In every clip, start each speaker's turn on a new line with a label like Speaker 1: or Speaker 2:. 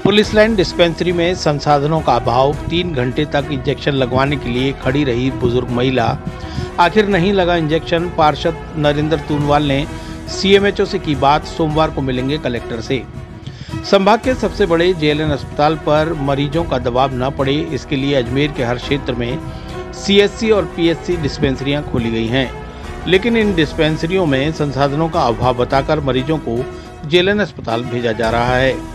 Speaker 1: Police line dispensary में संसाधनों का अभाव, 3 घंटे तक इंजेक्शन लगवाने के लिए खड़ी रही बुजुर्ग महिला। आखिर नहीं लगा इंजेक्शन। पार्षद नरेंद्र तूनवाल ने सीएमएचओ से की बात, सोमवार को मिलेंगे कलेक्टर से। संभाग के सबसे बड़े जेएलएन अस्पताल पर मरीजों का दबाव न पड़े, इसके लिए अजमेर के हर क्षेत्र में सीएचसी और पीएचसी डिस्पेंसरियां खोली गई हैं, लेकिन इन डिस्पेंसरियों में संसाधनों का अभाव बताकर मरीजों को जेएलएन अस्पताल भेजा जा रहा है।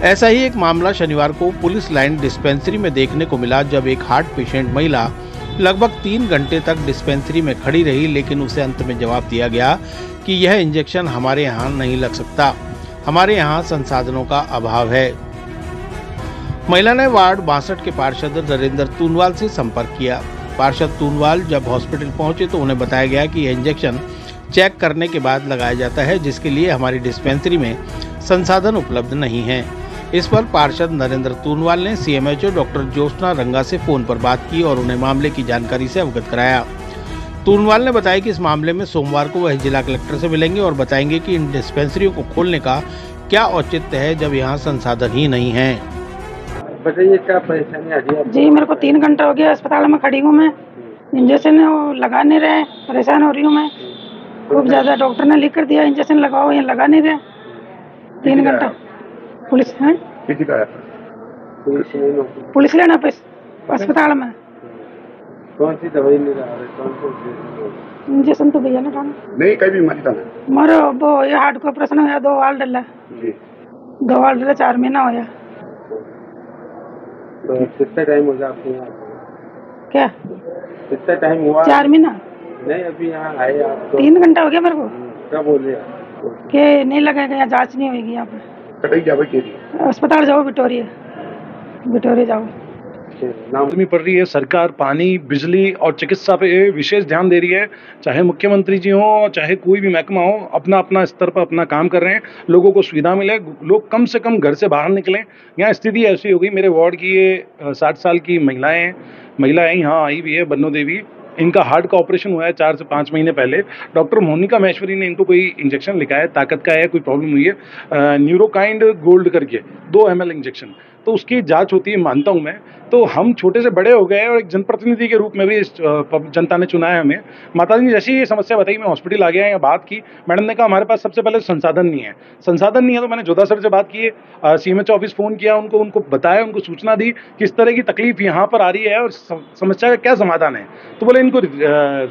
Speaker 1: ऐसा ही एक मामला शनिवार को पुलिस लाइन डिस्पेंसरी में देखने को मिला, जब एक हार्ट पेशेंट महिला लगभग 3 घंटे तक डिस्पेंसरी में खड़ी रही, लेकिन उसे अंत में जवाब दिया गया कि यह इंजेक्शन हमारे यहाँ नहीं लग सकता, हमारे यहाँ संसाधनों का अभाव है। महिला ने वार्ड 62 के पार्षद नरेंद्र तूनवाल से संपर्क किया। पार्षद तूनवाल जब हॉस्पिटल पहुंचे तो उन्हें बताया गया कि यह इंजेक्शन चेक करने के बाद लगाया जाता है, जिसके लिए हमारी डिस्पेंसरी में संसाधन उपलब्ध नहीं है। इस पर पार्षद नरेंद्र तूनवाल ने सीएमएचओ डॉक्टर ज्योत्सना रंगा से फोन पर बात की और उन्हें मामले की जानकारी से अवगत कराया। तूनवाल ने बताया कि इस मामले में सोमवार को वह जिला कलेक्टर से मिलेंगे और बताएंगे कि इन डिस्पेंसरियों को खोलने का क्या औचित्य है जब यहाँ संसाधन ही नहीं है।
Speaker 2: बताइए क्या परेशानी आ रही है?
Speaker 3: जी, मेरे को 3 घंटा हो गया अस्पताल में खड़ी हूँ। मैं इंजेक्शन लगा नहीं रहे, परेशान हो रही हूँ मैं खूब ज्यादा। डॉक्टर ने लिख कर दिया इंजेक्शन लगाओ, ये लगा नहीं रहे 3 घंटा। पुलिस है, पुलिस लेना अस्पताल में।
Speaker 2: कौन सी दवाई ले रहा है? कौन सी
Speaker 3: इंजेक्शन तो भैया ना खाना
Speaker 2: नहीं, कहीं बीमारी था
Speaker 3: मारो वो ये हार्ट को ऑपरेशन हुआ, 2 वाल डला
Speaker 2: जी,
Speaker 3: 2 वाल डला 4 महीना होया।
Speaker 2: तो कितना टाइम हो गया आपके यहाँ?
Speaker 3: क्या
Speaker 2: कितना टाइम हुआ?
Speaker 3: 4 महीना
Speaker 2: नहीं, अभी यहाँ आए आप तो
Speaker 3: 3 घंटा हो गया मेरे को।
Speaker 2: क्या बोले
Speaker 3: के नहीं लगेगा, यहाँ जांच नहीं होगी यहाँ पे। अस्पताल जाओ, विक्टोरिया जाओ।
Speaker 4: नाम पड़ रही है। सरकार पानी, बिजली और चिकित्सा पे विशेष ध्यान दे रही है। चाहे मुख्यमंत्री जी हो, चाहे कोई भी महकमा हो, अपना अपना स्तर पर अपना काम कर रहे हैं। लोगों को सुविधा मिले, लोग कम से कम घर से बाहर निकलें। यहाँ स्थिति ऐसी हो गई, मेरे वार्ड की ये 60 साल की महिलाएं यहाँ आई भी है, बन्नो देवी। इनका हार्ट का ऑपरेशन हुआ है 4 से 5 महीने पहले। डॉक्टर मोनिका महेश्वरी ने इनको कोई इंजेक्शन लिखा है, ताकत का है, कोई प्रॉब्लम हुई है, न्यूरोकाइंड गोल्ड करके 2 ml इंजेक्शन, तो उसकी जांच होती है, मानता हूं मैं। तो हम छोटे से बड़े हो गए और एक जनप्रतिनिधि के रूप में भी जनता ने चुना है हमें। माता जी ने जैसी ये समस्या बताई, मैं हॉस्पिटल आ गया, यहाँ बात की। मैडम ने कहा हमारे पास सबसे पहले संसाधन नहीं है। तो मैंने जोधा सर से बात की, सीएमएचओ ऑफिस फोन किया, उनको बताया, उनको सूचना दी किस तरह की तकलीफ यहाँ पर आ रही है और समस्या का क्या समाधान है। तो बोले इनको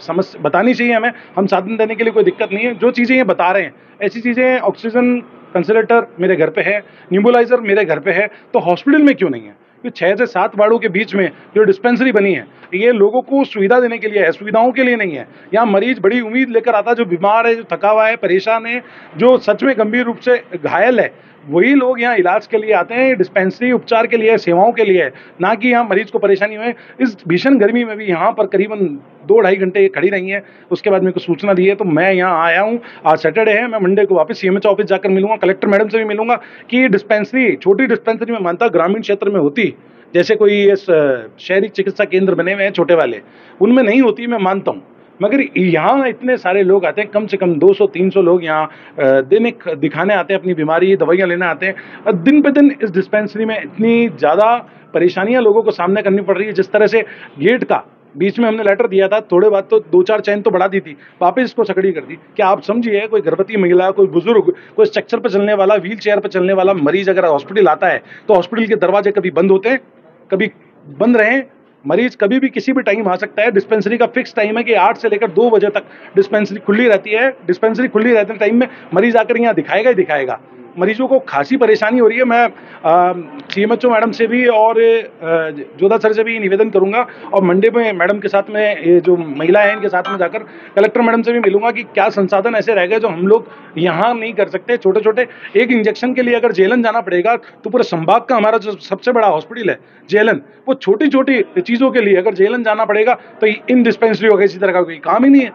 Speaker 4: समस्या बतानी चाहिए हमें, हम साधन देने के लिए कोई दिक्कत नहीं है। जो चीज़ें ये बता रहे हैं ऐसी चीज़ें, ऑक्सीजन कंसंट्रेटर मेरे घर पे है, न्यूबुलाइजर मेरे घर पे है, तो हॉस्पिटल में क्यों नहीं है? 6 से 7 वार्डों के बीच में जो डिस्पेंसरी बनी है, ये लोगों को सुविधा देने के लिए है, सुविधाओं के लिए नहीं है। यहाँ मरीज बड़ी उम्मीद लेकर आता है, जो बीमार है, जो थका हुआ है, परेशान है, जो सच में गंभीर रूप से घायल है, वही लोग यहाँ इलाज के लिए आते हैं। डिस्पेंसरी उपचार के लिए, सेवाओं के लिए है, ना कि यहाँ मरीज को परेशानी हुए। इस भीषण गर्मी में भी यहाँ पर करीबन 2-2.5 घंटे खड़ी रही है। उसके बाद मेरे को सूचना दी है, तो मैं यहाँ आया हूँ। आज सैटरडे है, मैं मंडे को वापस सीएमएचओ ऑफिस जाकर मिलूंगा, कलेक्टर मैडम से भी मिलूंगा कि ये डिस्पेंसरी, छोटी डिस्पेंसरी में मानता ग्रामीण क्षेत्र में होती, जैसे कोई शहरी चिकित्सा केंद्र बने हुए हैं छोटे वाले, उनमें नहीं होती, मैं मानता हूँ। मगर यहाँ इतने सारे लोग आते हैं, कम से कम 200-300 लोग यहाँ दिखाने आते हैं, अपनी बीमारी, दवाइयाँ लेने आते हैं। और दिन पे दिन इस डिस्पेंसरी में इतनी ज़्यादा परेशानियाँ लोगों को सामने करनी पड़ रही है। जिस तरह से गेट का बीच में हमने लेटर दिया था, थोड़े बाद तो 2-4 चैन तो बढ़ा दी थी, वापस इसको सकड़ी कर दी। क्या आप समझिए, कोई गर्भवती महिला, कोई बुजुर्ग, कोई स्ट्रक्चर पर चलने वाला, व्हील चेयर पर चलने वाला मरीज अगर हॉस्पिटल आता है, तो हॉस्पिटल के दरवाजे कभी बंद होते हैं, कभी बंद रहे। मरीज कभी भी किसी भी टाइम आ सकता है। डिस्पेंसरी का फिक्स टाइम है कि 8 से लेकर 2 बजे तक डिस्पेंसरी खुली रहती है। डिस्पेंसरी खुली रहते टाइम में मरीज आकर यहाँ दिखाएगा ही दिखाएगा। मरीजों को खासी परेशानी हो रही है। मैं सीएमएचओ मैडम से भी और जोधा सर से भी निवेदन करूंगा, और मंडे में मैडम के साथ में, ये जो महिला है इनके साथ में जाकर कलेक्टर मैडम से भी मिलूंगा कि क्या संसाधन ऐसे रह गए जो हम लोग यहाँ नहीं कर सकते। छोटे छोटे एक इंजेक्शन के लिए अगर जेएलएन जाना पड़ेगा, तो पूरे संभाग का हमारा जो सबसे बड़ा हॉस्पिटल है जेएलएन, वो छोटी छोटी चीज़ों के लिए अगर जेएलएन जाना पड़ेगा, तो इन डिस्पेंसरियों का इसी तरह का कोई काम ही नहीं है।